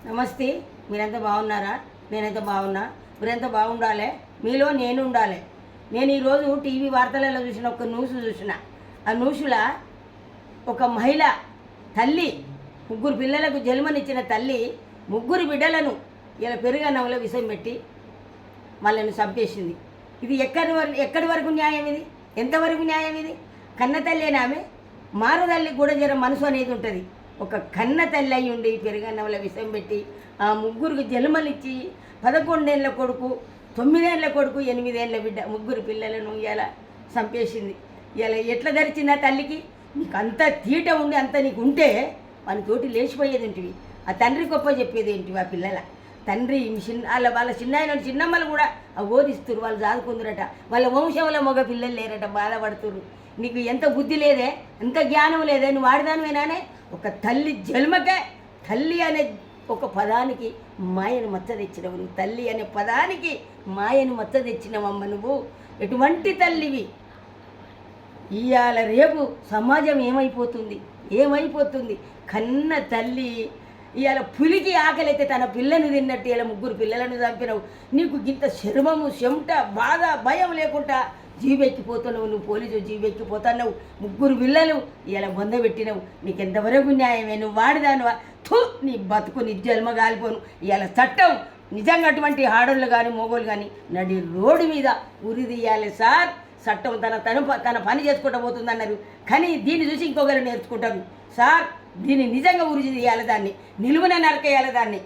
నమస్తే. మీరంతా బాగున్నారా? నేనైతే బాగున్నా. మీరంతా బాగుండాలి. మీలో నేను ఉండాలి. నేను ఈరోజు టీవీ వార్తలలో చూసిన ఒక న్యూస్ చూసిన. ఆ న్యూస్లో ఒక మహిళ తల్లి, 3 పిల్లలకు జన్మనిచ్చిన తల్లి 3 బిడ్డలను ఇలా పెరుగన్నంలో విషం పెట్టి వాళ్ళని చంపేసింది. ఇది ఎక్కడి వరకు న్యాయం? ఇది ఎంతవరకు న్యాయం? ఇది కన్న తల్లి అని ఆమె మారదల్లి కూడా జర మనసు అనేది ఉంటుంది. ఒక కన్న తల్లి అయి ఉండి పెరుగన్నంలో విషం పెట్టి ఆ 3 జన్మనిచ్చి 11 ఏళ్ళ కొడుకు, 9 ఏళ్ళ కొడుకు, 8 ఏళ్ళ బిడ్డ 3 పిల్లలను ఇలా చంపేసింది. ఇలా ఎట్లా ధరిచింది ఆ తల్లికి? నీకు అంత తీట ఉండి అంత నీకు ఉంటే వాని తోటి లేచిపోయేది ఏంటివి? ఆ తండ్రి గొప్ప చెప్పేది ఏంటివి? ఆ పిల్లల తండ్రి వాళ్ళ చిన్నమ్మలు కూడా ఆ ఓదిస్తురు, వాళ్ళు చదువుకుందరట, వాళ్ళ వంశంలో మగ పిల్లలు లేరట, బాధపడుతురు. నీకు ఎంత బుద్ధి లేదే, ఎంత జ్ఞానం లేదే, నువ్వు వాడదానివేనానే? ఒక తల్లి జన్మకే తల్లి అనే ఒక పదానికి మాయను మచ్చ తెచ్చినవు నువ్వు. తల్లి అనే పదానికి మాయను మచ్చ తెచ్చినవమ్మ నువ్వు. ఎటువంటి తల్లివి? ఇవాళ రేపు సమాజం ఏమైపోతుంది? కన్న తల్లి ఇవాళ పులికి ఆకలి అయితే తన పిల్లని తిన్నట్టు ఇలా 3 పిల్లలను చంపినవు. నీకు ఇంత శర్మము, చెమట, బాధ, భయం లేకుండా జీవెక్కిపోతున్నావు. నువ్వు పోలీసు జీవెక్కిపోతున్నావు. 3 పిల్లలు ఇలా బొందబెట్టినవు. నీకు ఎంతవరకు న్యాయమే? నువ్వు వాడిదానువా? నీ బతుకు నీ జన్మ గాలిపోను. ఇవాళ చట్టం నిజంగా అటువంటి ఆడోళ్ళు కానీ మగోళ్ళు కానీ నడి రోడ్డు మీద ఉరి తీయాలి సార్. చట్టం తన పని చేసుకుంటూ పోతుందన్నారు, కానీ దీన్ని చూసి ఇంకొకరు నేర్చుకుంటారు సార్. దీన్ని నిజంగా ఉరి తీయాలి, దాన్ని నిలువున నరకేయాలి దాన్ని.